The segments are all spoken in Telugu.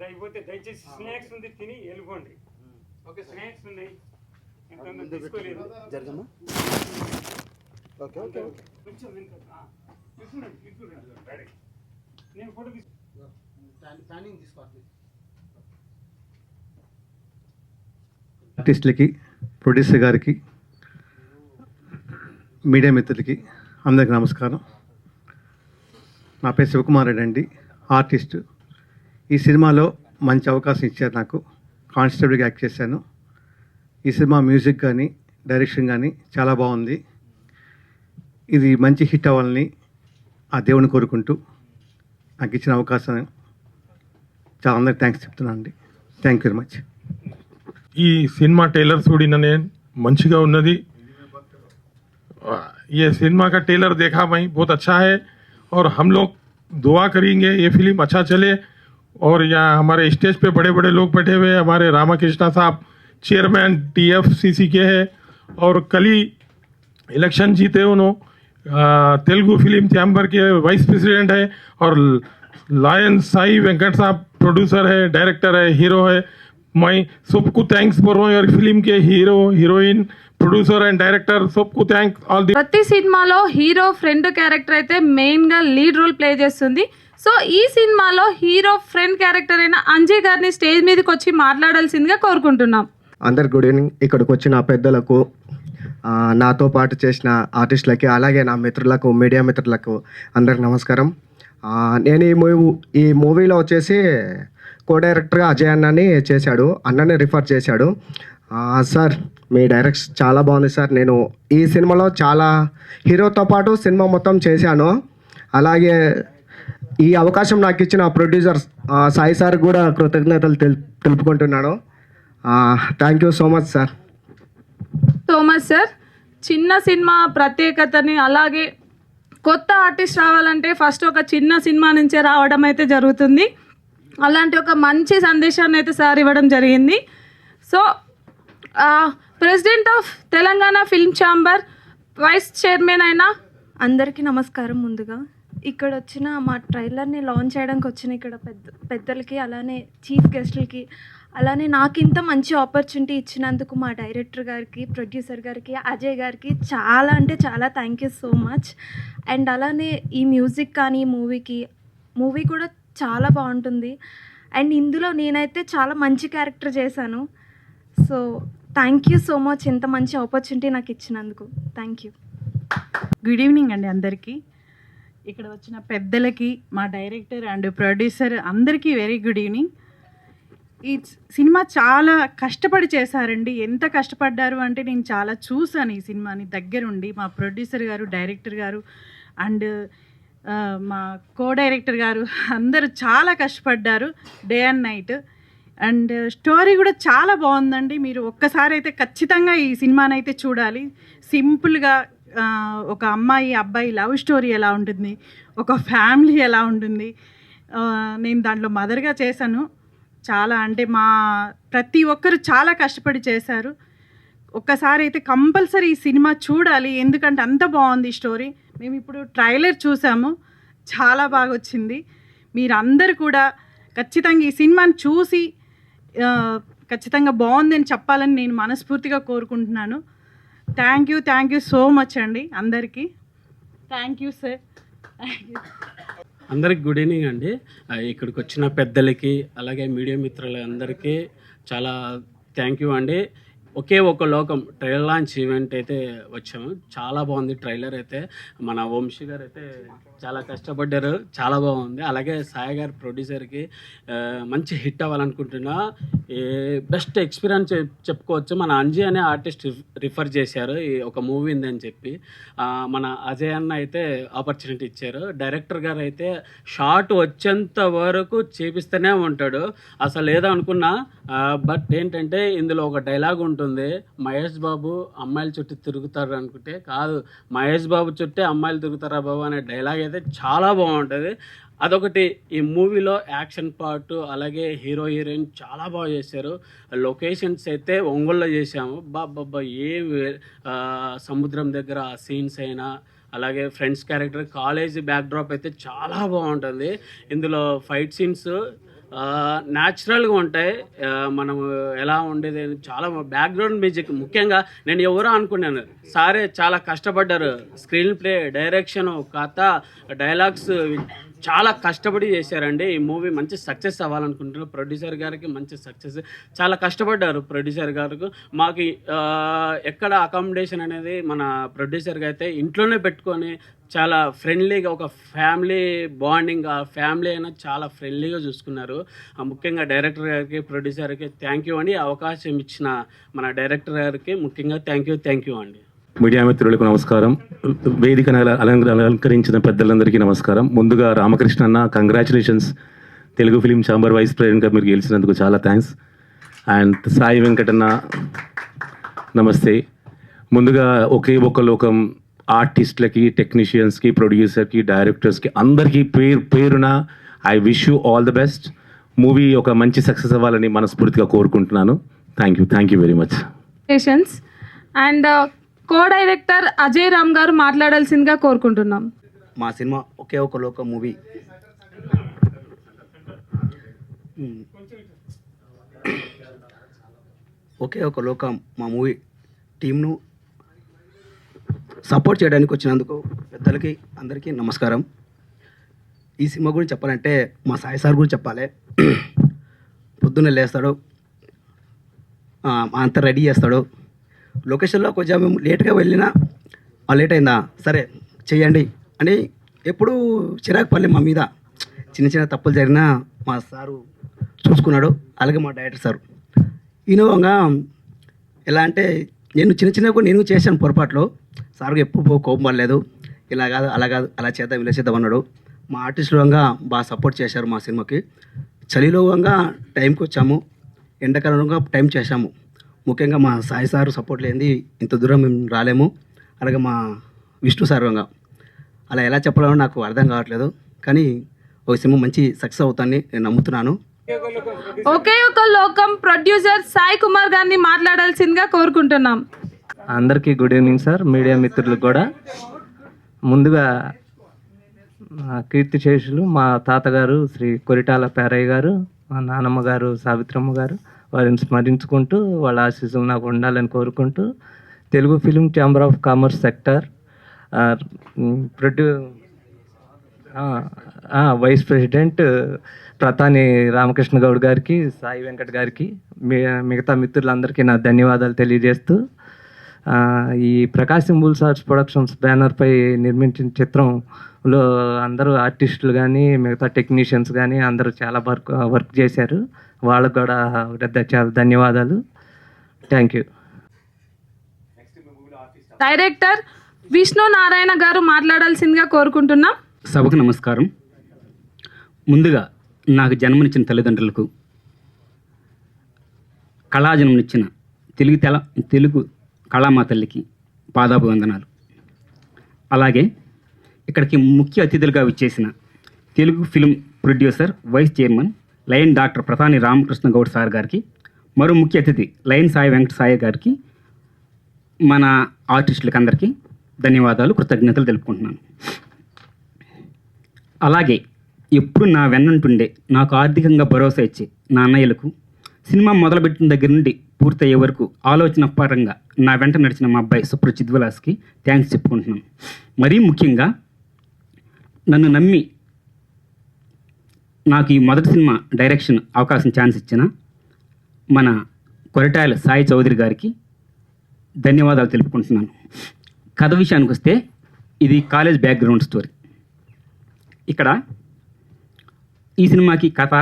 అయిపోతే దయచేసి స్నాక్స్ ఉంది తిని వెళ్ళిపోండి. ఓకే, స్నాక్స్ ఉన్నాయి, తీసుకోలేదు. నేను ఫోటో ఆర్టిస్టులకి, ప్రొడ్యూసర్ గారికి, మీడియా మిత్రులకి అందరికీ నమస్కారం. నా పేరు శివకుమార్ రెడ్డి అండి, ఆర్టిస్టు. ఈ సినిమాలో మంచి అవకాశం ఇచ్చారు నాకు. కానిస్టేబుల్గా యాక్ట్ చేశాను. ఈ సినిమా మ్యూజిక్ కానీ డైరెక్షన్ కానీ చాలా బాగుంది. ఇది మంచి హిట్ అవ్వాలని ఆ దేవుని కోరుకుంటూ నాకు ఇచ్చిన అవకాశం చాలా అందరికి థ్యాంక్స్ చెప్తున్నాను అండి. Thank you very much. ఈ సినిమా ट्रेलर చూడిననే మంచిగా ఉన్నది. ये सिनेमा का ट्रेलर देखा मैं, बहुत अच्छा है और हम लोग दुआ करेंगे ये फिल्म अच्छा चले. और यहाँ हमारे स्टेज पे बड़े बड़े लोग बैठे हुए, हमारे रामाकृष्णा साहब चेयरमैन TFCC के हैं और कल ही इलेक्शन जीते उन्होंने. तेलुगु फिल्म चैम्बर के वाइस प्रेसिडेंट है और लायन साई वेंकट साहब प्रोड्यूसर है, डायरेक्टर है, हीरो है. मैं सबको थैंक्स बोल रहा हूँ यार, फिल्म के hero heroine producer and director सबको థ్యాంక్స్ ఆల్ ది. ప్రతి సినిమాలో హీరో ఫ్రెండ్ క్యారెక్టర్ అయితే మెయిన్ గా లీడ్ రోల్ ప్లే చేస్తుంది. సో ఈ సినిమాలో హీరో ఫ్రెండ్ క్యారెక్టర్ అయిన అంజయ్ గారిని స్టేజ్ మీదకి వచ్చి మాట్లాడాల్సిందిగా కోరుకుంటున్నాం. అందరికి గుడ్ ఈవినింగ్. ఇక్కడికి వచ్చిన పెద్దలకు, నాతో పాటు చేసిన ఆర్టిస్టులకి, అలాగే నా మిత్రులకు, మీడియా మిత్రులకు అందరికి నమస్కారం. నేను ఈ మూవీలో వచ్చేసి కో డైరెక్టర్గా అజయ్ అన్నని చేశాడు, అన్నని రిఫర్ చేశాడు. సార్ మీ డైరెక్షన్ చాలా బాగుంది సార్. నేను ఈ సినిమాలో చాలా హీరోతో పాటు సినిమా మొత్తం చేశాను. అలాగే ఈ అవకాశం నాకు ఇచ్చిన ప్రొడ్యూసర్ సాయి సార్ కూడా కృతజ్ఞతలు తెలుపుకుంటున్నాను. Thank you so much sir. Sir, చిన్న సినిమా ప్రత్యేకతని, అలాగే కొత్త ఆర్టిస్ట్ రావాలంటే ఫస్ట్ ఒక చిన్న సినిమా నుంచే రావడం అయితే జరుగుతుంది. అలాంటి ఒక మంచి సందేశాన్ని అయితే సార్ ఇవ్వడం జరిగింది. So president of Telangana film chamber, vice chairman అయిన అందరికీ నమస్కారం. ముందుగా ఇక్కడ వచ్చిన మా ట్రైలర్ని లాంచ్ చేయడానికి వచ్చిన ఇక్కడ పెద్దలకి, అలానే చీఫ్ గెస్టులకి, అలానే నాకు ఇంత మంచి ఆపర్చునిటీ ఇచ్చినందుకు మా డైరెక్టర్ గారికి, ప్రొడ్యూసర్ గారికి, అజయ్ గారికి చాలా అంటే చాలా thank you so much. And అలానే ఈ మ్యూజిక్ కానీ మూవీ కూడా చాలా బాగుంటుంది. అండ్ ఇందులో నేనైతే చాలా మంచి క్యారెక్టర్ చేశాను. So thank you so much ఇంత మంచి ఆపర్చునిటీ నాకు ఇచ్చినందుకు. Thank you. గుడ్ ఈవినింగ్ అండి అందరికీ. ఇక్కడ వచ్చిన పెద్దలకి, మా డైరెక్టర్ అండ్ ప్రొడ్యూసర్ అందరికీ వెరీ గుడ్ ఈవినింగ్. ఈ సినిమా చాలా కష్టపడి చేశారండి. ఎంత కష్టపడ్డారు అంటే నేను చాలా చూసాను ఈ సినిమాని దగ్గరుండి. మా ప్రొడ్యూసర్ గారు, డైరెక్టర్ గారు అండ్ మా కో డైరెక్టర్ గారు అందరూ చాలా కష్టపడ్డారు day and night. And story కూడా చాలా బాగుందండి. మీరు ఒక్కసారి అయితే ఖచ్చితంగా ఈ సినిమాని అయితే చూడాలి. సింపుల్గా ఒక అమ్మాయి అబ్బాయి లవ్ స్టోరీ ఎలా ఉంటుంది, ఒక ఫ్యామిలీ ఎలా ఉంటుంది. నేను దాంట్లో మదర్గా చేశాను. చాలా అంటే ప్రతి ఒక్కరు చాలా కష్టపడి చేశారు. ఒక్కసారి అయితే కంపల్సరీ ఈ సినిమా చూడాలి, ఎందుకంటే అంత బాగుంది స్టోరీ. మేము ఇప్పుడు ట్రైలర్ చూసాము, చాలా బాగా వచ్చింది. మీరందరూ కూడా ఖచ్చితంగా ఈ సినిమాని చూసి ఖచ్చితంగా బాగుందని చెప్పాలని నేను మనస్ఫూర్తిగా కోరుకుంటున్నాను. థ్యాంక్ యూ సో మచ్ అండి అందరికీ. Thank you sir. అందరికి గుడ్ ఈవినింగ్ అండి. ఇక్కడికి వచ్చిన పెద్దలకి, అలాగే మీడియా మిత్రులందరికీ చాలా థ్యాంక్ యూ అండి. ఒకే ఒక లోకం ట్రైలర్ లాంచ్ ఈవెంట్ అయితే వచ్చాము. చాలా బాగుంది ట్రైలర్ అయితే. మన వంశీ గారు అయితే చాలా కష్టపడ్డారు, చాలా బాగుంది. అలాగే సాయి గారు ప్రొడ్యూసర్కి మంచి హిట్ అవ్వాలనుకుంటున్నా. బెస్ట్ ఎక్స్పీరియన్స్ చెప్పుకోవచ్చు. మన అంజయ్ అనే ఆర్టిస్ట్ రిఫర్ చేశారు ఈ ఒక మూవీ ఉందని చెప్పి. మన అజయ్ అన్న అయితే ఆపర్చునిటీ ఇచ్చారు. డైరెక్టర్ గారు అయితే షార్ట్ వచ్చేంత వరకు చేపిస్తూనే ఉంటాడు. అసలు ఏదో అనుకున్నా, బట్ ఏంటంటే ఇందులో ఒక డైలాగ్ ఉంటుంది, మహేష్ బాబు అమ్మాయిల చుట్టూ తిరుగుతారు అనుకుంటే కాదు, మహేష్ బాబు చుట్టే అమ్మాయిలు తిరుగుతారా బాబు అనే డైలాగ్ అయితే చాలా బాగుంటుంది. అదొకటి. ఈ మూవీలో యాక్షన్ పార్ట్, అలాగే హీరో హీరోయిన్ చాలా బాగా చేశారు. లొకేషన్స్ అయితే ఒంగోలులో చేశాము. బాబా ఏ సముద్రం దగ్గర ఆ సీన్స్ అయినా, అలాగే ఫ్రెండ్స్ క్యారెక్టర్, కాలేజ్ బ్యాక్డ్రాప్ అయితే చాలా బాగుంటుంది. ఇందులో ఫైట్ సీన్స్ న్యాచురల్గా ఉంటాయి. మనం ఎలా ఉండేది చాలా బ్యాక్గ్రౌండ్ మ్యూజిక్ ముఖ్యంగా నేను ఎవరో అనుకున్నాను, సారే చాలా కష్టపడ్డారు. స్క్రీన్ ప్లే, డైరెక్షన్, కథ, డైలాగ్స్ చాలా కష్టపడి చేశారండి. ఈ మూవీ మంచి సక్సెస్ అవ్వాలనుకుంటున్నాను. ప్రొడ్యూసర్ గారికి మంచి సక్సెస్, చాలా కష్టపడ్డారు ప్రొడ్యూసర్ గారికి. మాకు ఎక్కడ అకామిడేషన్ అనేది మన ప్రొడ్యూసర్గా అయితే ఇంట్లోనే పెట్టుకొని చాలా ఫ్రెండ్లీగా ఒక ఫ్యామిలీ బాండింగ్, ఆ ఫ్యామిలీ అయినా చాలా ఫ్రెండ్లీగా చూసుకున్నారు. ముఖ్యంగా డైరెక్టర్ గారికి, ప్రొడ్యూసర్కి థ్యాంక్ యూ అండి. అవకాశం ఇచ్చిన మన డైరెక్టర్ గారికి ముఖ్యంగా థ్యాంక్ యూ అండి. మీడియా మిత్రులకు నమస్కారం. వేదికను అలంకరించిన పెద్దలందరికీ నమస్కారం. ముందుగా రామకృష్ణ అన్న, congratulations. Telugu film chamber vice ప్రెసిడెంట్గా మీరు గెలిచినందుకు చాలా థ్యాంక్స్. అండ్ సాయి వెంకటన్న నమస్తే. ముందుగా ఒకే ఒక లోకం ఆర్టిస్టులకి, టెక్నీషియన్స్కి, ప్రొడ్యూసర్కి, డైరెక్టర్స్కి అందరికీ పేరున I wish you all the best. Movie ఒక మంచి సక్సెస్ అవ్వాలని మనస్ఫూర్తిగా కోరుకుంటున్నాను. Thank you very much. And co director Ajay Ram గారు మాట్లాడాల్సిందిగా కోరుకుంటున్నాం. మా సినిమా ఒకే ఒక లోకం మూవీ ఒకే ఒక లోకం మా మూవీ టీంను సపోర్ట్ చేయడానికి వచ్చినందుకు పెద్దలకి అందరికీ నమస్కారం. ఈ సినిమా గురించి చెప్పాలంటే మా సాయి సార్ గురించి చెప్పాలి. పొద్దున్నే లేస్తాడు, అంతా రెడీ చేస్తాడు. లొకేషన్లో కొంచెం మేము లేట్గా వెళ్ళినా లేట్ అయిందా సరే చెయ్యండి అని ఎప్పుడూ చిరాకు పడలే మా మీద. చిన్న తప్పులు జరిగినా మా సారు చూసుకున్నాడు. అలాగే మా డైరెక్టర్ సారు ఈనోగా ఎలా అంటే చిన్నగా నేను చేశాను పొరపాట్లు. సార్కి ఎప్పుడు కోపం పడలేదు. ఇలా కాదు అలా చేద్దాం ఇలా చేద్దాం అన్నాడు. మా ఆర్టిస్టులంగా బాగా సపోర్ట్ చేశారు మా సినిమాకి. చలిలోగా టైంకి వచ్చాము, ఎండాకాలంగా టైం చేశాము. ముఖ్యంగా మా సాయి సారు సపోర్ట్ లేనిది ఇంత దూరం మేము రాలేము. అలాగే మా విష్ణు సార్వంగా అలా ఎలా చెప్పాలో నాకు అర్థం కావట్లేదు. కానీ ఒక సినిమా మంచి సక్సెస్ అవుతానని నేను నమ్ముతున్నాను. ఒకే ఒక లోకం ప్రొడ్యూసర్ సాయి కుమార్ గారిని మాట్లాడాల్సిందిగా కోరుకుంటున్నాం. అందరికీ గుడ్ ఈవినింగ్ సార్, మీడియా మిత్రులకు కూడా. ముందుగా కీర్తిశేషులు మా తాతగారు శ్రీ కొరిటాల పేరయ్య గారు, మా నానమ్మ గారు సావిత్రమ్మ గారు, వారిని స్మరించుకుంటూ వాళ్ళ ఆశీస్సులు నాకు ఉండాలని కోరుకుంటూ Telugu film chamber of commerce sector vice president Pratani Ramakrishna Goud గారికి, సాయి వెంకట్ గారికి, మిగతా మిత్రులందరికీ నా ధన్యవాదాలు తెలియజేస్తూ, ఈ ప్రకాశం బుల్స్ ఆర్ట్స్ ప్రొడక్షన్స్ బ్యానర్పై నిర్మించిన చిత్రంలో అందరూ ఆర్టిస్టులు కానీ మిగతా టెక్నీషియన్స్ కానీ అందరూ చాలా వర్క్ చేశారు. వాళ్ళకు కూడా చాలా ధన్యవాదాలు. Thank you. Director Vishnu Narayana గారు మాట్లాడాల్సిందిగా కోరుకుంటున్నాం. సభకు నమస్కారం. ముందుగా నాకు జన్మనిచ్చిన తల్లిదండ్రులకు, కళాజన్మనిచ్చిన తెలుగు కళామా తల్లికి పాదాభివందనాలు. అలాగే ఇక్కడికి ముఖ్య అతిథులుగా విచ్చేసిన Telugu film producer vice chairman lion doctor Pratani Ramakrishna Goud sir గారికి, మరో ముఖ్య అతిథి లయన్ సాయి వెంకట సాయి గారికి, మన ఆర్టిస్టులకి అందరికీ ధన్యవాదాలు, కృతజ్ఞతలు తెలుపుకుంటున్నాను. అలాగే ఎప్పుడు నా వెన్నంటుండే నాకు ఆర్థికంగా భరోసా ఇచ్చి నా అన్నయ్యలకు, సినిమా మొదలుపెట్టిన దగ్గర నుండి పూర్తయ్యే వరకు ఆలోచన పరంగా నా వెంట నడిచిన మా అబ్బాయి సుప్రజిత్ విలాస్కి థ్యాంక్స్ చెప్పుకుంటున్నాను. మరీ ముఖ్యంగా నన్ను నమ్మి నాకు ఈ మొదటి సినిమా డైరెక్షన్ అవకాశం ఛాన్స్ ఇచ్చిన మన కొరటాల సాయి చౌదరి గారికి ధన్యవాదాలు తెలుపుకుంటున్నాను. కథ విషయానికి వస్తే ఇది కాలేజ్ బ్యాక్గ్రౌండ్ స్టోరీ. ఇక్కడ ఈ సినిమాకి కథ,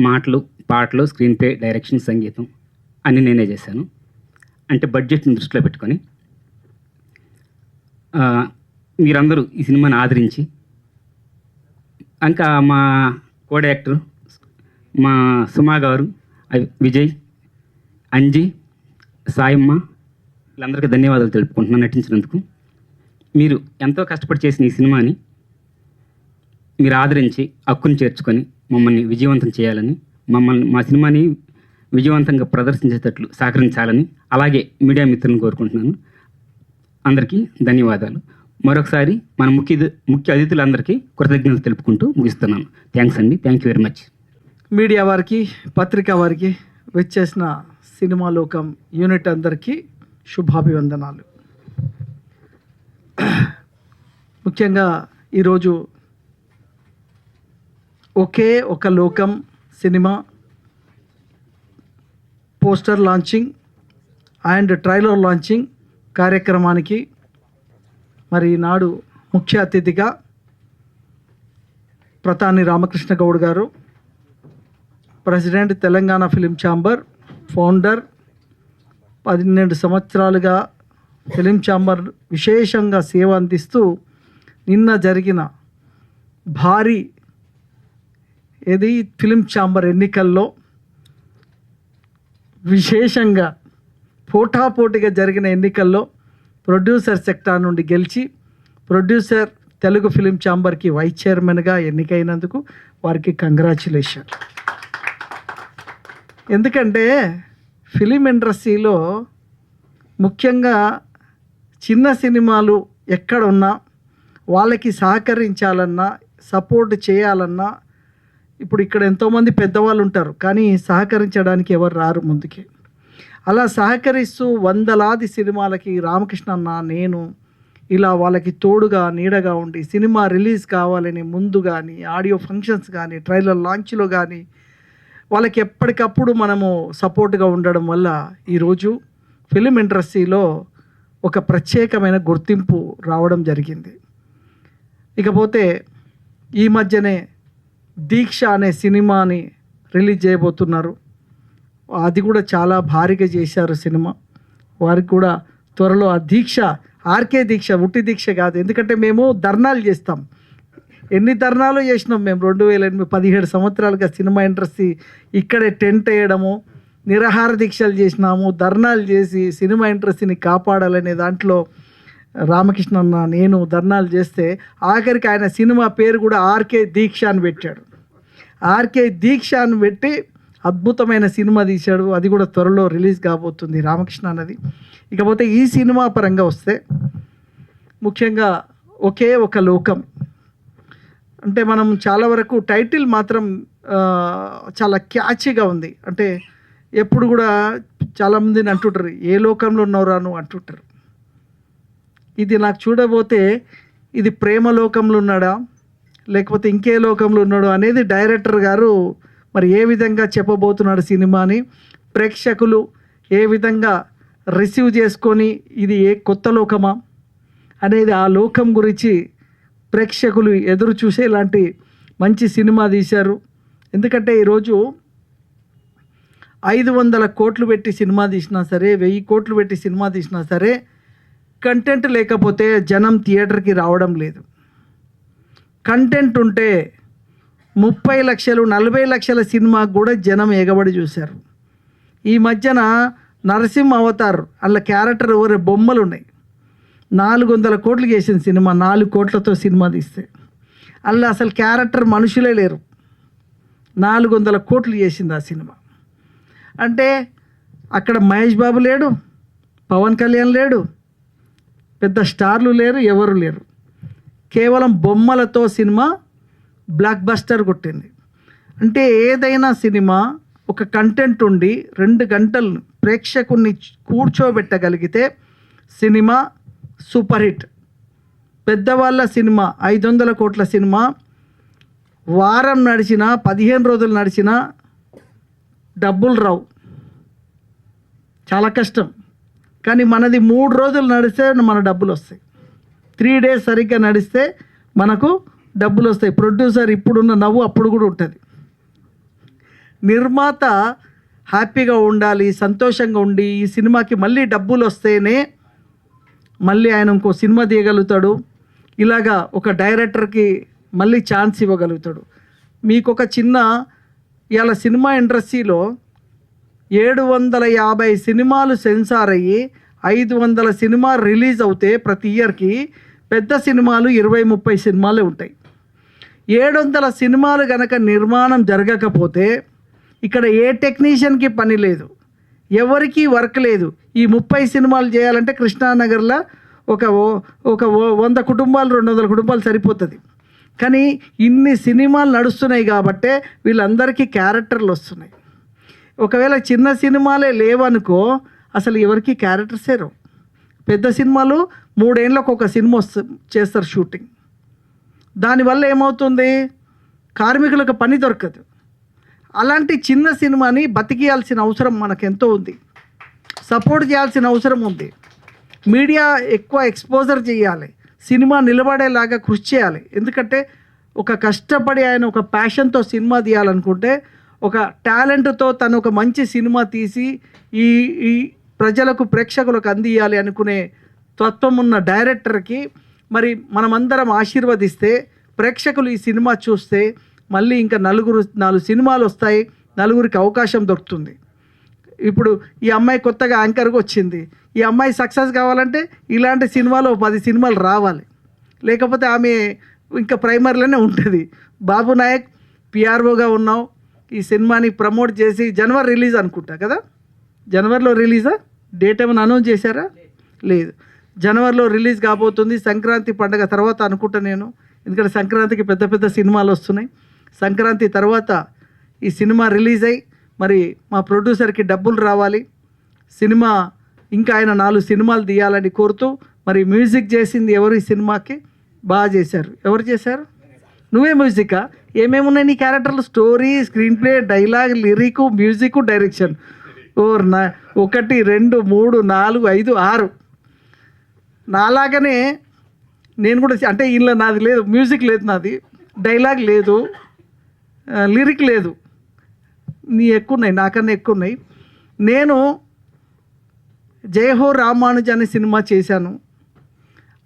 మాటలు, పాటలు, స్క్రీన్ ప్లే, డైరెక్షన్, సంగీతం అన్నీ నేనే చేశాను. అంటే బడ్జెట్ని దృష్టిలో పెట్టుకొని మీరందరూ ఈ సినిమాని ఆదరించి, ఇంకా మా కో డైరెక్టర్ మా సుమా గారు, విజయ్, అంజీ, సాయమ్మ వీళ్ళందరికీ ధన్యవాదాలు తెలుపుకుంటున్నాను నటించినందుకు. మీరు ఎంతో కష్టపడి చేసిన ఈ సినిమాని మీరు ఆదరించి హక్కుని చేర్చుకొని మమ్మల్ని విజయవంతం చేయాలని, మా సినిమాని విజయవంతంగా ప్రదర్శించేటట్లు సహకరించాలని అలాగే మీడియా మిత్రులను కోరుకుంటున్నాను. అందరికీ ధన్యవాదాలు. మరొకసారి మన ముఖ్య అతిథులందరికీ కృతజ్ఞతలు తెలుపుకుంటూ ముగిస్తున్నాను. థ్యాంక్స్ అండి. Thank you very much. Media వారికి, పత్రికా వారికి, వచ్చేసిన సినిమా లోకం యూనిట్ అందరికీ శుభాభివందనాలు. ముఖ్యంగా ఈరోజు ఒకే ఒక లోకం cinema poster launching and trailer launching కార్యక్రమానికి మరి ఈనాడు ముఖ్య అతిథిగా ప్రతాని రామకృష్ణ గౌడ్ గారు, president Telangana film chamber, founder, 12 సంవత్సరాలుగా ఫిలిం ఛాంబర్ విశేషంగా సేవ అందిస్తూ నిన్న జరిగిన భారీ ఫిలిం ఛాంబర్ ఎన్నికల్లో విశేషంగా పోటాపోటీగా జరిగిన ఎన్నికల్లో ప్రొడ్యూసర్ సెక్టార్ నుండి గెలిచి ప్రొడ్యూసర్ తెలుగు ఫిలిం ఛాంబర్కి వైస్ చైర్మన్గా ఎన్నికైనందుకు వారికి కంగ్రాచులేషన్. ఎందుకంటే ఫిలిం ఇండస్ట్రీలో ముఖ్యంగా చిన్న సినిమాలు ఎక్కడున్నా వాళ్ళకి సహకరించాలన్నా, సపోర్ట్ చేయాలన్నా, ఇప్పుడు ఇక్కడ ఎంతోమంది పెద్దవాళ్ళు ఉంటారు కానీ సహకరించడానికి ఎవరు రారు ముందుకి. అలా సహకరిస్తూ వందలాది సినిమాలకి రామకృష్ణ అన్న, నేను ఇలా వాళ్ళకి తోడుగా నీడగా ఉండి సినిమా రిలీజ్ కావాలని ముందు కానీ, ఆడియో ఫంక్షన్స్ కానీ, ట్రైలర్ లాంచ్లో కానీ వాళ్ళకి ఎప్పటికప్పుడు మనము సపోర్ట్గా ఉండడం వల్ల ఈరోజు ఫిలిం ఇండస్ట్రీలో ఒక ప్రత్యేకమైన గుర్తింపు రావడం జరిగింది. ఇకపోతే ఈ మధ్యనే దీక్ష అనే సినిమాని రిలీజ్ చేయబోతున్నారు. అది కూడా చాలా భారీగా చేశారు సినిమా. వారికి కూడా త్వరలో ఆ దీక్ష, ఆర్కే దీక్ష, ఉట్టి దీక్ష కాదు, ఎందుకంటే మేము ధర్నాలు చేస్తాం. ఎన్ని ధర్నాలు చేసినాం మేము 2008 17 సంవత్సరాలుగా సినిమా ఇండస్ట్రీ ఇక్కడే టెంట్ వేయడము, నిరాహార దీక్షలు చేసినాము, ధర్నాలు చేసి సినిమా ఇండస్ట్రీని కాపాడాలనే దాంట్లో రామకృష్ణ అన్న, నేను ధర్నాలు చేస్తే ఆఖరికి ఆయన సినిమా పేరు కూడా ఆర్కే దీక్ష అని పెట్టాడు. ఆర్కే దీక్ష అని పెట్టి అద్భుతమైన సినిమా తీశాడు. అది కూడా త్వరలో రిలీజ్ కాబోతుంది రామకృష్ణ అన్నది. ఇకపోతే ఈ సినిమా పరంగా వస్తే ముఖ్యంగా ఒకే ఒక లోకం అంటే మనం చాలా వరకు టైటిల్ మాత్రం చాలా క్యాచీగా ఉంది. అంటే ఎప్పుడు కూడా చాలామందిని అంటుంటారు, ఏ లోకంలో ఉన్నావురా నువ్వు అంటుంటారు. ఇది నాకు చూడబోతే ఇది ప్రేమ లోకంలో ఉన్నాడా లేకపోతే ఇంకే లోకంలో ఉన్నాడు అనేది డైరెక్టర్ గారు మరి ఏ విధంగా చెప్పబోతున్నాడు సినిమాని, ప్రేక్షకులు ఏ విధంగా రిసీవ్ చేసుకొని ఇది ఏ కొత్త లోకమా అనేది ఆ లోకం గురించి ప్రేక్షకులు ఎదురు చూసే ఇలాంటి మంచి సినిమా తీశారు. ఎందుకంటే ఈరోజు 500 కోట్లు పెట్టి సినిమా తీసినా సరే, 1000 కోట్లు పెట్టి సినిమా తీసినా సరే కంటెంట్ లేకపోతే జనం థియేటర్కి రావడం లేదు. కంటెంట్ ఉంటే 30 లక్షలు 40 లక్షల సినిమా కూడా జనం ఎగబడి చూశారు. ఈ మధ్యన నరసింహ అవతార్ అలా క్యారెక్టర్ ఎవరు బొమ్మలు ఉన్నాయి, 400 కోట్లు చేసిన సినిమా, 4 కోట్లతో సినిమా తీస్తే అలా అసలు క్యారెక్టర్ మనుషులే లేరు, 400 కోట్లు చేసింది ఆ సినిమా. అంటే అక్కడ మహేష్ బాబు లేడు, పవన్ కళ్యాణ్ లేడు, పెద్ద స్టార్లు లేరు, ఎవరు లేరు. కేవలం బొమ్మలతో సినిమా బ్లాక్ బస్టర్ కొట్టింది. అంటే ఏదైనా సినిమా ఒక కంటెంట్ ఉండి 2 గంటలు ప్రేక్షకుల్ని కూర్చోబెట్టగలిగితే సినిమా సూపర్ హిట్. పెద్దవాళ్ళ సినిమా 500 కోట్ల సినిమా వారం నడిచినా 15 రోజులు నడిచినా డబ్బులు రావు, చాలా కష్టం. కానీ మనది 3 రోజులు నడిస్తే మన డబ్బులు వస్తాయి, 3 డేస్ సరిగ్గా నడిస్తే మనకు డబ్బులు వస్తాయి. ప్రొడ్యూసర్ ఇప్పుడున్న నవ్వు అప్పుడు కూడా ఉంటుంది. నిర్మాత హ్యాపీగా ఉండాలి, సంతోషంగా ఉండి ఈ సినిమాకి మళ్ళీ డబ్బులు వస్తేనే మళ్ళీ ఆయన ఇంకో సినిమా తీయగలుగుతాడు. ఇలాగా ఒక డైరెక్టర్కి మళ్ళీ ఛాన్స్ ఇవ్వగలుగుతాడు. మీకు ఒక చిన్న ఇవాళ సినిమా ఇండస్ట్రీలో 750 సినిమాలు సెన్సార్ అయ్యి 500 సినిమాలు రిలీజ్ అవుతే ప్రతి ఇయర్కి పెద్ద సినిమాలు 20-30 సినిమాలే ఉంటాయి. 700 సినిమాలు కనుక నిర్మాణం జరగకపోతే ఇక్కడ ఏ టెక్నీషియన్కి పని లేదు, ఎవరికి వర్క్ లేదు. ఈ 30 సినిమాలు చేయాలంటే కృష్ణానగర్లో ఒక 100 కుటుంబాలు 200 కుటుంబాలు సరిపోతుంది. కానీ ఇన్ని సినిమాలు నడుస్తున్నాయి కాబట్టే వీళ్ళందరికీ క్యారెక్టర్లు వస్తున్నాయి. ఒకవేళ చిన్న సినిమాలే లేవనుకో అసలు ఎవరికి క్యారెక్టర్సే రావు. పెద్ద సినిమాలు 3 ఏళ్ళకు ఒక సినిమా చేస్తారు షూటింగ్. దానివల్ల ఏమవుతుంది, కార్మికులకు పని దొరకదు. అలాంటి చిన్న సినిమాని బతికియాల్సిన అవసరం మనకెంతో ఉంది, సపోర్ట్ చేయాల్సిన అవసరం ఉంది. మీడియా ఎక్కువ ఎక్స్పోజర్ చేయాలి, సినిమా నిలబడేలాగా కృషి చేయాలి. ఎందుకంటే ఒక కష్టపడి ఆయన ఒక ప్యాషన్తో సినిమా తీయాలనుకుంటే, ఒక టాలెంట్తో తను ఒక మంచి సినిమా తీసి ఈ ఈ ప్రజలకు ప్రేక్షకులకు అందియాలి అనుకునే తత్వం ఉన్న డైరెక్టర్కి మరి మనమందరం ఆశీర్వదిస్తే ప్రేక్షకులు ఈ సినిమా చూస్తే మళ్ళీ ఇంకా 4 సినిమాలు వస్తాయి, 4కి అవకాశం దొరుకుతుంది. ఇప్పుడు ఈ అమ్మాయి కొత్తగా యాంకర్గా వచ్చింది, ఈ అమ్మాయి సక్సెస్ కావాలంటే ఇలాంటి సినిమాలు 10 సినిమాలు రావాలి, లేకపోతే ఆమె ఇంకా ప్రైమర్లోనే ఉంటుంది. బాబు నాయక్ పిఆర్ఓగా ఉన్నావు, ఈ సినిమాని ప్రమోట్ చేసి జనవరి రిలీజ్ అనుకుంటా కదా, జనవరిలో రిలీజా, డేట్ ఏమైనా అనౌన్స్ చేశారా? లేదు, జనవరిలో రిలీజ్ కాబోతుంది. సంక్రాంతి పండుగ తర్వాత అనుకుంటా నేను, ఎందుకంటే సంక్రాంతికి పెద్ద పెద్ద సినిమాలు వస్తున్నాయి. సంక్రాంతి తర్వాత ఈ సినిమా రిలీజ్ అయ్యి మరి మా ప్రొడ్యూసర్కి డబ్బులు రావాలి, సినిమా ఇంకా ఆయన 4 సినిమాలు తీయాలని కోరుతూ, మరి మ్యూజిక్ చేసింది ఎవరు ఈ సినిమాకి? బాగా చేశారు. ఎవరు చేశారు? నువ్వే మ్యూజికా? ఏమేమి ఉన్నాయి నీ క్యారెక్టర్లు? Story, screen play, dialogue, lyric, music, direction. 1 2 3 4 5 6. నాలాగనే నేను కూడా, అంటే ఇంట్లో నాది లేదు, మ్యూజిక్ లేదు, నాది డైలాగ్ లేదు, లిరిక్ లేదు, నీ ఎక్కువ ఉన్నాయి, నాకన్నా ఎక్కువ ఉన్నాయి. నేను జయహో రామానుజ అనే సినిమా చేశాను.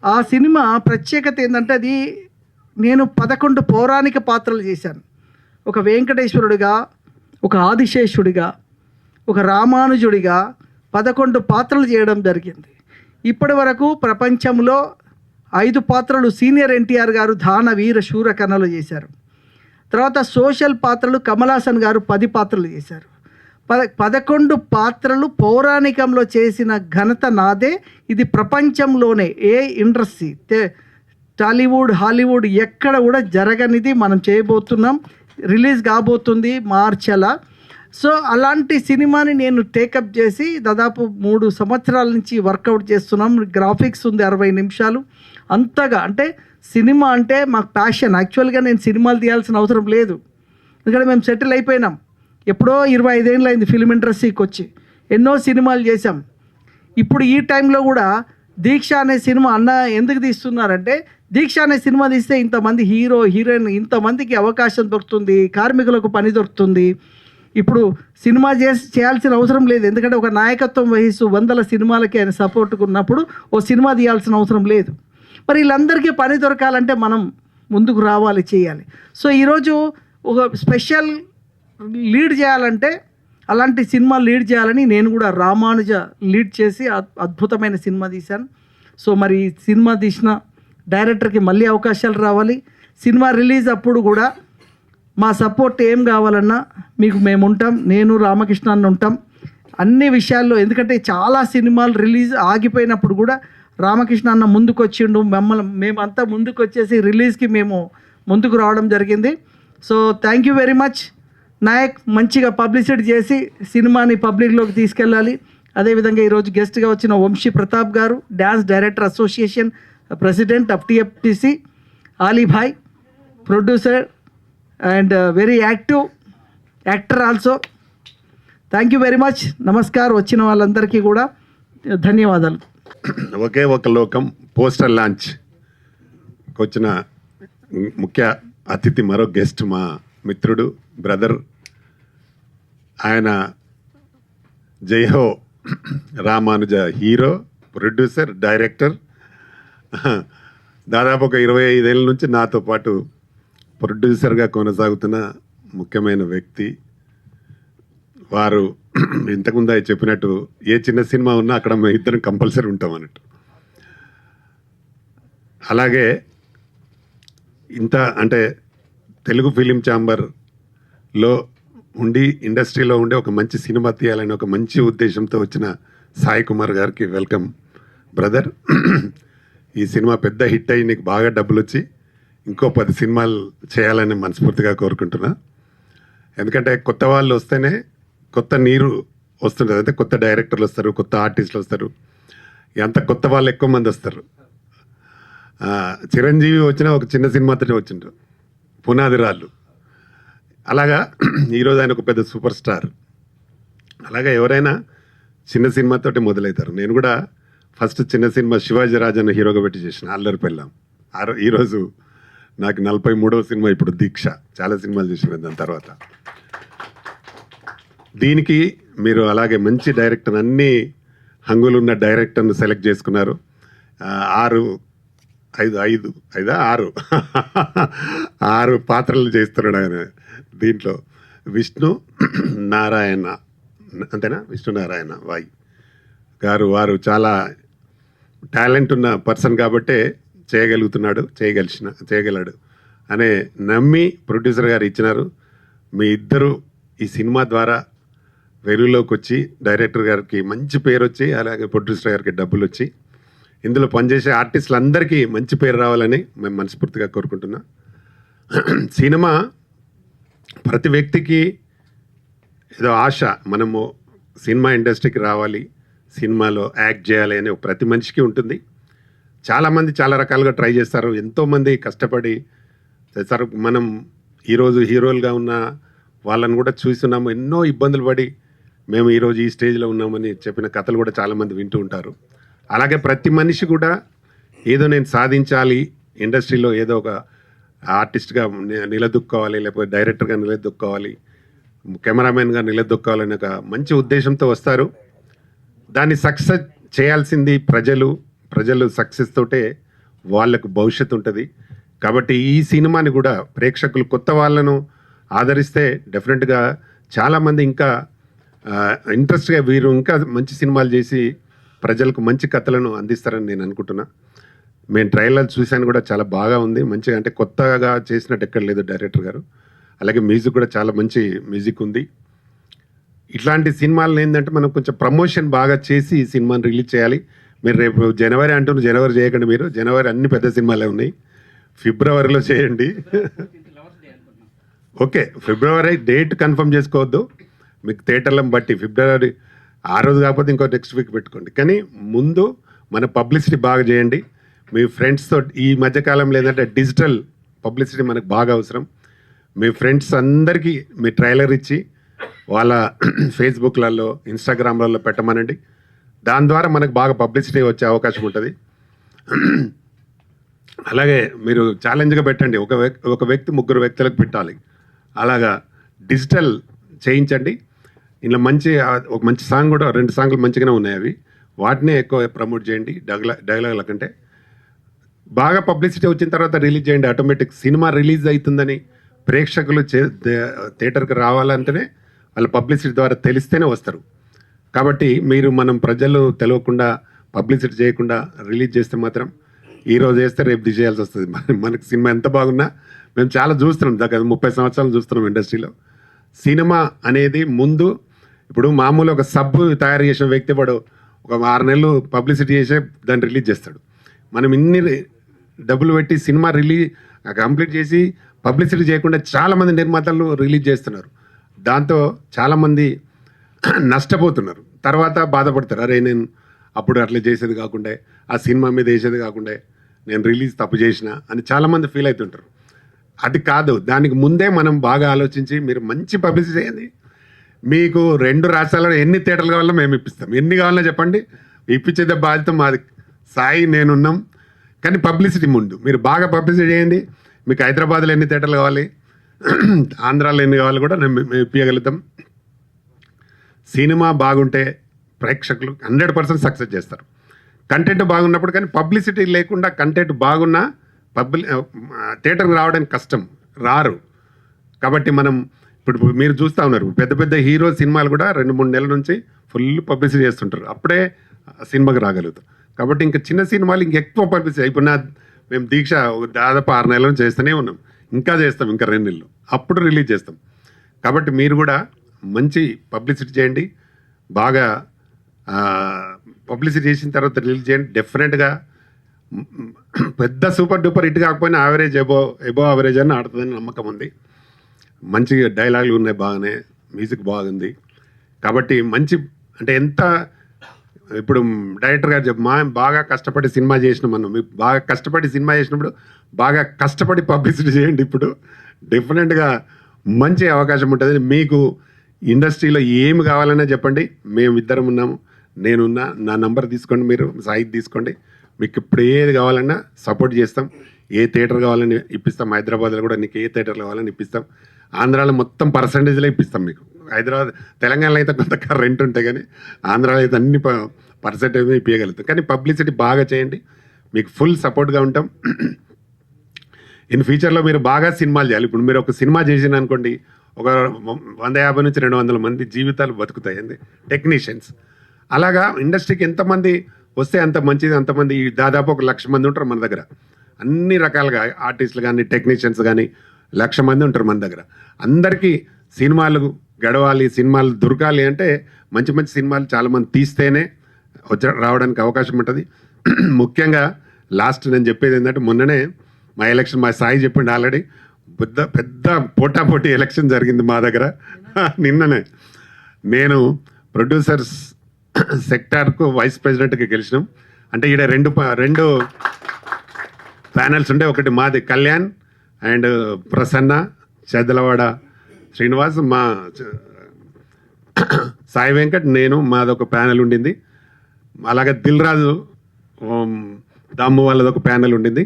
ఆ సినిమా ప్రత్యేకత ఏంటంటే అది నేను 11 పౌరాణిక పాత్రలు చేశాను. ఒక వెంకటేశ్వరుడిగా, ఒక ఆదిశేషుడిగా, ఒక రామానుజుడిగా 11 పాత్రలు చేయడం జరిగింది. ఇప్పటి వరకు ప్రపంచంలో 5 పాత్రలు సీనియర్ ఎన్టీఆర్ గారు దాన వీర శూర కర్ణలు చేశారు. తర్వాత సోషల్ పాత్రలు కమల్ హాసన్ గారు 10 పాత్రలు చేశారు. 11 పాత్రలు పౌరాణికంలో చేసిన ఘనత నాదే. ఇది ప్రపంచంలోనే ఏ ఇండస్ట్రీ, టాలీవుడ్, హాలీవుడ్ ఎక్కడ కూడా జరగనిది మనం చేయబోతున్నాం. రిలీజ్ కాబోతుంది మార్చిలా. సో అలాంటి సినిమాని నేను టేకప్ చేసి దాదాపు 3 సంవత్సరాల నుంచి వర్కౌట్ చేస్తున్నాం. గ్రాఫిక్స్ ఉంది 60 నిమిషాలు. అంతగా అంటే సినిమా అంటే మాకు ప్యాషన్. యాక్చువల్గా నేను సినిమాలు తీయాల్సిన అవసరం లేదు, ఎందుకంటే మేము సెటిల్ అయిపోయినాం. ఎప్పుడో 25 ఏళ్ళు అయింది ఫిల్మ్ ఇండస్ట్రీకి వచ్చి, ఎన్నో సినిమాలు చేశాం. ఇప్పుడు ఈ టైంలో కూడా దీక్ష అనే సినిమా అన్న ఎందుకు తీస్తున్నారంటే, దీక్ష అనే సినిమా తీస్తే ఇంతమంది హీరో హీరోయిన్ ఇంతమందికి అవకాశం దొరుకుతుంది, కార్మికులకు పని దొరుకుతుంది. ఇప్పుడు సినిమా చేయాల్సిన అవసరం లేదు, ఎందుకంటే ఒక నాయకత్వం వహిస్తూ 100 సినిమాలకి ఆయన సపోర్ట్గా ఉన్నప్పుడు ఓ సినిమా తీయాల్సిన అవసరం లేదు. మరి వీళ్ళందరికీ పని దొరకాలంటే మనం ముందుకు రావాలి, చేయాలి. సో ఈరోజు ఒక స్పెషల్ లీడ్ చేయాలంటే, అలాంటి సినిమా లీడ్ చేయాలని నేను కూడా రామానుజ లీడ్ చేసి అద్భుతమైన సినిమా తీశాను. సో మరి సినిమా తీసిన డైరెక్టర్కి మళ్ళీ అవకాశాలు రావాలి. సినిమా రిలీజ్ అప్పుడు కూడా మా సపోర్ట్ ఏం కావాలన్నా మీకు మేము ఉంటాం, నేను రామకృష్ణ అన్న ఉంటాం అన్ని విషయాల్లో. ఎందుకంటే చాలా సినిమాలు రిలీజ్ ఆగిపోయినప్పుడు కూడా రామకృష్ణ అన్న ముందుకు వచ్చిండు, మేమంతా ముందుకు వచ్చేసి రిలీజ్కి మేము ముందుకు రావడం జరిగింది. So thank you very much Nayak. మంచిగా పబ్లిసిటీ చేసి సినిమాని పబ్లిక్లోకి తీసుకెళ్ళాలి. అదేవిధంగా ఈరోజు గెస్ట్గా వచ్చిన వంశీ ప్రతాప్ గారు, dance director association president of TFTC, Alibhai producer and very active actor also. Thank you very much. నమస్కారం. వచ్చిన వాళ్ళందరికీ కూడా ధన్యవాదాలు. ఒకే ఒక లోకం పోస్టర్ లాంచ్ వచ్చిన ముఖ్య అతిథి మరో గెస్ట్ మా మిత్రుడు, బ్రదర్. ఆయన జయహో రామానుజ హీరో, ప్రొడ్యూసర్, డైరెక్టర్. దాదాపు ఒక 25 ఏళ్ళ నుంచి నాతో పాటు ప్రొడ్యూసర్గా కొనసాగుతున్న ముఖ్యమైన వ్యక్తి వారు. ఇంతకుముందు ఆయన చెప్పినట్టు ఏ చిన్న సినిమా ఉన్నా అక్కడ మేము ఇద్దరం కంపల్సరీ ఉంటాం అన్నట్టు. అలాగే ఇంత అంటే తెలుగు ఫిలిం ఛాంబర్లో ఉండి ఇండస్ట్రీలో ఉండి ఒక మంచి సినిమా తీయాలని ఒక మంచి ఉద్దేశంతో వచ్చిన సాయి కుమార్ గారికి వెల్కమ్ బ్రదర్. ఈ సినిమా పెద్ద హిట్ అయ్యి నీకు బాగా డబ్బులు వచ్చి ఇంకో 10 సినిమాలు చేయాలని మనస్ఫూర్తిగా కోరుకుంటున్నా. ఎందుకంటే కొత్త వాళ్ళు వస్తేనే కొత్త నీరు వస్తుంటుంది. అంటే కొత్త డైరెక్టర్లు వస్తారు, కొత్త ఆర్టిస్టులు వస్తారు, ఎంత కొత్త వాళ్ళు ఎక్కువ మంది వస్తారు. చిరంజీవి వచ్చిన ఒక చిన్న సినిమాతోనే వచ్చిండ్రు, పునాది రాళ్ళు. అలాగా ఈరోజు ఆయన ఒక పెద్ద సూపర్ స్టార్. అలాగా ఎవరైనా చిన్న సినిమాతోటి మొదలవుతారు. నేను కూడా ఫస్ట్ చిన్న సినిమా శివాజీ రాజాను హీరోగా పెట్టి చేసిన అల్లరి పెళ్ళాం. ఈరోజు నాకు 43వ సినిమా ఇప్పుడు దీక్ష. చాలా సినిమాలు చేసిన దాని తర్వాత. దీనికి మీరు అలాగే మంచి డైరెక్టర్, అన్ని హంగులున్న డైరెక్టర్ను సెలెక్ట్ చేసుకున్నారు. 6 పాత్రలు చేస్తున్నాడు ఆయన. దీంట్లో విష్ణు నారాయణ, అంతేనా, విష్ణు నారాయణ వాయి గారు. వారు చాలా టాలెంట్ ఉన్న పర్సన్ కాబట్టే చేయగలడు అనే నమ్మి ప్రొడ్యూసర్ గారు ఇచ్చినారు. మీ ఇద్దరు ఈ సినిమా ద్వారా వెలుగులోకి వచ్చి డైరెక్టర్ గారికి మంచి పేరు వచ్చి, అలాగే ప్రొడ్యూసర్ గారికి డబ్బులు వచ్చి, ఇందులో పనిచేసే ఆర్టిస్టులందరికీ మంచి పేరు రావాలని మేము మనస్ఫూర్తిగా కోరుకుంటున్నాం. సినిమా ప్రతి వ్యక్తికి ఏదో ఆశ, మనము సినిమా ఇండస్ట్రీకి రావాలి, సినిమాలో యాక్ట్ చేయాలి అని ప్రతి మనిషికి ఉంటుంది. చాలామంది చాలా రకాలుగా ట్రై చేస్తారు, ఎంతోమంది కష్టపడి చేస్తారు. మనం ఈరోజు హీరోలుగా ఉన్న వాళ్ళని కూడా చూస్తున్నాము, ఎన్నో ఇబ్బందులు పడి మేము ఈరోజు ఈ స్టేజ్లో ఉన్నామని చెప్పిన కథలు కూడా చాలామంది వింటూ ఉంటారు. అలాగే ప్రతి మనిషి కూడా ఏదో నేను సాధించాలి, ఇండస్ట్రీలో ఏదో ఒక ఆర్టిస్ట్గా నిలదొక్కోవాలి, లేకపోతే డైరెక్టర్గా నిలదొక్కోవాలి, కెమెరామెన్గా నిలదొక్కోవాలని ఒక మంచి ఉద్దేశంతో వస్తారు. దాన్ని సక్సెస్ చేయాల్సింది ప్రజలు సక్సెస్ తోటే వాళ్ళకు భవిష్యత్తు ఉంటుంది. కాబట్టి ఈ సినిమాని కూడా ప్రేక్షకులు కొత్త వాళ్ళను ఆదరిస్తే డెఫినెట్గా చాలామంది ఇంకా ఇంట్రెస్ట్గా వీరు ఇంకా మంచి సినిమాలు చేసి ప్రజలకు మంచి కథలను అందిస్తారని నేను అనుకుంటున్నా. మేము ట్రైలర్ చూశాను కూడా, చాలా బాగా ఉంది, మంచిగా, అంటే కొత్తగా చేసినట్టు ఎక్కడ లేదు డైరెక్టర్ గారు. అలాగే మ్యూజిక్ కూడా చాలా మంచి మ్యూజిక్ ఉంది. ఇట్లాంటి సినిమాలను ఏంటంటే మనం కొంచెం ప్రమోషన్ బాగా చేసి ఈ సినిమాని రిలీజ్ చేయాలి. మీరు రేపు జనవరి అంటున్నారు, జనవరి చేయకండి. మీరు జనవరి అన్ని పెద్ద సినిమాలే ఉన్నాయి, ఫిబ్రవరిలో చేయండి. ఓకే, ఫిబ్రవరి డేట్ కన్ఫర్మ్ చేసుకోవద్దు, మీకు థియేటర్లను బట్టి ఫిబ్రవరి ఆ రోజు కాకపోతే ఇంకో నెక్స్ట్ వీక్ పెట్టుకోండి. కానీ ముందు మన పబ్లిసిటీ బాగా చేయండి మీ ఫ్రెండ్స్తో. ఈ మధ్యకాలంలో ఏంటంటే డిజిటల్ పబ్లిసిటీ మనకు బాగా అవసరం. మీ ఫ్రెండ్స్ అందరికీ మీ ట్రైలర్ ఇచ్చి వాళ్ళ ఫేస్బుక్లలో, ఇన్స్టాగ్రామ్లలో పెట్టమనండి. దాని ద్వారా మనకు బాగా పబ్లిసిటీ వచ్చే అవకాశం ఉంటుంది. అలాగే మీరు ఛాలెంజ్గా పెట్టండి, ఒక వ్యక్తి 3 వ్యక్తులకు పెట్టాలి. అలాగా డిజిటల్ చేయించండి. ఇలా ఒక మంచి సాంగ్ కూడా 2 సాంగ్లు మంచిగానే ఉన్నాయి, అవి వాటినే ఎక్కువ ప్రమోట్ చేయండి. డైలాగుల కంటే బాగా పబ్లిసిటీ వచ్చిన తర్వాత రిలీజ్ చేయండి. ఆటోమేటిక్ సినిమా రిలీజ్ అవుతుందని ప్రేక్షకులు థియేటర్కి రావాలంటేనే వాళ్ళ పబ్లిసిటీ ద్వారా తెలిస్తేనే వస్తారు. కాబట్టి మనం ప్రజలు తెలియకుండా పబ్లిసిటీ చేయకుండా రిలీజ్ చేస్తే మాత్రం ఈరోజు వేస్తే రేపు తీసేయాల్సి వస్తుంది. మనకు సినిమా ఎంత బాగున్నా, మేము చాలా చూస్తున్నాం, దగ్గర 30 సంవత్సరాలు చూస్తున్నాం ఇండస్ట్రీలో. సినిమా అనేది ముందు, ఇప్పుడు మామూలు ఒక సబ్ తయారు చేసిన వ్యక్తి వాడు ఒక 6 నెలలు పబ్లిసిటీ చేసే దాన్ని రిలీజ్ చేస్తాడు. మనం ఇన్ని డబ్బులు పెట్టి సినిమా కంప్లీట్ చేసి పబ్లిసిటీ చేయకుండా చాలామంది నిర్మాతలు రిలీజ్ చేస్తున్నారు. దాంతో చాలామంది నష్టపోతున్నారు. తర్వాత బాధపడతారు, అరే నేను అప్పుడు అట్లా చేసేది కాకుండా, ఆ సినిమా మీద వేసేది కాకుండా నేను రిలీజ్ తప్పు చేసిన అని చాలామంది ఫీల్ అవుతుంటారు. అది కాదు, దానికి ముందే మనం బాగా ఆలోచించి మీరు మంచి పబ్లిసిటీ చేయండి. మీకు 2 రాష్ట్రాల్లో ఎన్ని థియేటర్లు కావాలో మేము ఇప్పిస్తాం, ఎన్ని కావాలో చెప్పండి, ఇప్పించేదే బాధ్యత మాది. సాయి నేనున్నాం. కానీ పబ్లిసిటీ ముందు మీరు బాగా పబ్లిసిటీ చేయండి. మీకు హైదరాబాద్లో ఎన్ని థియేటర్లు కావాలి, ఆంధ్రాలో ఎన్ని కావాలి కూడా మేము ఇప్పించగలుగుతాం. సినిమా బాగుంటే ప్రేక్షకులు 100% సక్సెస్ చేస్తారు. కంటెంట్ బాగున్నప్పుడు, కానీ పబ్లిసిటీ లేకుండా కంటెంట్ బాగున్నా థియేటర్కి రావడానికి కష్టం, రారు. కాబట్టి ఇప్పుడు మీరు చూస్తూ ఉన్నారు, పెద్ద పెద్ద హీరో సినిమాలు కూడా 2-3 నెలల నుంచి ఫుల్ పబ్లిసిటీ చేస్తుంటారు, అప్పుడే సినిమాకి రాగలుగుతారు. కాబట్టి ఇంకా చిన్న సినిమాలు ఇంకెక్కువ పబ్లిసిటీ. ఇప్పుడు మేము దీక్ష దాదాపు 6 నెలల నుంచి చేస్తూనే ఉన్నాం, ఇంకా చేస్తాం, ఇంకా 2 నెలలు, అప్పుడు రిలీజ్ చేస్తాం. కాబట్టి మీరు కూడా మంచి పబ్లిసిటీ చేయండి. బాగా పబ్లిసిటీ చేసిన తర్వాత రిలీజ్ చేయండి. డెఫినెట్గా పెద్ద సూపర్ డూపర్ హిట్ కాకపోయినా యావరేజ్ ఎబో యావరేజ్ అని ఆడుతుందని నమ్మకం ఉంది. మంచి డైలాగులు ఉన్నాయి, బాగానే మ్యూజిక్ బాగుంది. కాబట్టి మంచి అంటే ఎంత ఇప్పుడు డైరెక్టర్ గారు బాగా కష్టపడి సినిమా చేసినాం మనం. మీకు బాగా కష్టపడి సినిమా చేసినప్పుడు బాగా కష్టపడి పబ్లిసిటీ చేయండి. ఇప్పుడు డెఫినెట్గా మంచి అవకాశం ఉంటుంది. మీకు ఇండస్ట్రీలో ఏమి కావాలన్నా చెప్పండి, మేము ఇద్దరం ఉన్నాము, నేనున్నా. నా నంబర్ తీసుకోండి, మీరు సాయి తీసుకోండి. మీకు ఇప్పుడు ఏది కావాలన్నా సపోర్ట్ చేస్తాం. ఏ థియేటర్ కావాలని ఇప్పిస్తాం. హైదరాబాద్లో కూడా నీకు ఏ థియేటర్లో కావాలని ఇప్పిస్తాం. ఆంధ్రాలో మొత్తం పర్సంటేజ్లో ఇప్పిస్తాం మీకు. హైదరాబాద్ తెలంగాణలో అయితే కొంత రెంట్ ఉంటాయి, కానీ ఆంధ్రాలో అయితే అన్ని పర్సంటేజ్ ఇప్పగలుగుతాం. కానీ పబ్లిసిటీ బాగా చేయండి, మీకు ఫుల్ సపోర్ట్గా ఉంటాం. ఇన్ ఫ్యూచర్లో మీరు బాగా సినిమాలు చేయాలి. ఇప్పుడు మీరు ఒక సినిమా చేసిన అనుకోండి, ఒక 150 నుంచి 200 మంది జీవితాలు బతుకుతాయి అండి టెక్నీషియన్స్. అలాగా ఇండస్ట్రీకి ఎంతమంది వస్తే అంత మంచిది. అంతమంది దాదాపు 1,00,000 మంది ఉంటారు మన దగ్గర. అన్ని రకాలుగా ఆర్టిస్టులు కానీ టెక్నీషియన్స్ కానీ 1,00,000 మంది ఉంటారు మన దగ్గర. అందరికీ సినిమాలు గడవాలి, సినిమాలు దొరకాలి అంటే మంచి మంచి సినిమాలు చాలామంది తీస్తేనే రావడానికి అవకాశం ఉంటుంది. ముఖ్యంగా లాస్ట్ నేను చెప్పేది ఏంటంటే, మొన్ననే మా ఎలక్షన్ మా సాయి చెప్పిండు ఆల్రెడీ, పెద్ద పోటాపోటీ ఎలక్షన్ జరిగింది మా దగ్గర. నిన్ననే నేను ప్రొడ్యూసర్స్ సెక్టార్కు వైస్ ప్రెసిడెంట్గా గెలిచినాం. అంటే ఈడ రెండు ప్యానల్స్ ఉండే, ఒకటి మాది కళ్యాణ్ అండ్ ప్రసన్న, చెదలవాడ శ్రీనివాస్, మా సాయి వెంకట్, నేను, మాదొక ప్యానల్ ఉండింది. అలాగే దిల్ రాజు దమ్ము వాళ్ళది ఒక ప్యానల్ ఉండింది,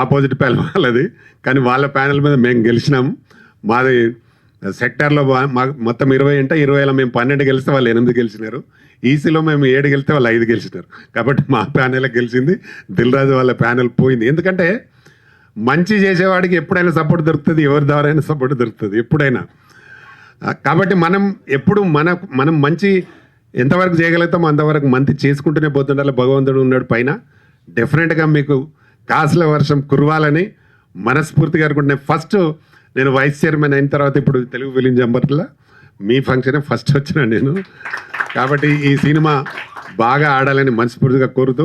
ఆపోజిట్ ప్యానల్ వాళ్ళది. కానీ వాళ్ళ ప్యానల్ మీద మేము గెలిచినాము. మాది సెక్టార్లో మొత్తం 20 అంటే 20లో మేము 12 గెలిస్తే వాళ్ళు 8 గెలిచినారు. ఈసీలో మేము 7 గెలిస్తే వాళ్ళు 5 గెలిచినారు. కాబట్టి మా ప్యానెల్ గెలిచింది, దిల్ రాజు వాళ్ళ ప్యానెల్ పోయింది. ఎందుకంటే మంచి చేసేవాడికి ఎప్పుడైనా సపోర్ట్ దొరుకుతుంది, ఎవరి ద్వారా అయినా సపోర్ట్ దొరుకుతుంది ఎప్పుడైనా. కాబట్టి మనం ఎప్పుడు మనం మంచి ఎంతవరకు చేయగలుగుతామో అంతవరకు మంచి చేసుకుంటూనే పోతుండాలి. భగవంతుడు ఉన్నాడు పైన. డెఫినెట్గా మీకు కాసుల వర్షం కురవాలని మనస్ఫూర్తిగా అనుకుంటున్నాను. ఫస్ట్ నేను వైస్ చైర్మన్ అయిన తర్వాత ఇప్పుడు తెలుగు ఫిలిం ఛాంబర్లో మీ ఫంక్షనే ఫస్ట్ వచ్చిన నేను. కాబట్టి ఈ సినిమా బాగా ఆడాలని మనస్ఫూర్తిగా కోరుతూ,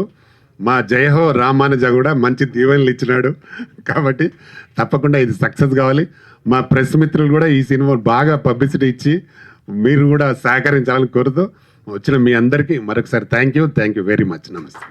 మా జయహో రామానుజ కూడా మంచి దీవెనలు ఇచ్చినాడు. కాబట్టి తప్పకుండా ఇది సక్సెస్ కావాలి. మా ప్రెస్ మిత్రులు కూడా ఈ సినిమా బాగా పబ్లిసిటీ ఇచ్చి మీరు కూడా సహకరించాలని కోరుతూ, వచ్చిన మీ అందరికీ మరొకసారి థ్యాంక్ యూ వెరీ మచ్. నమస్తే.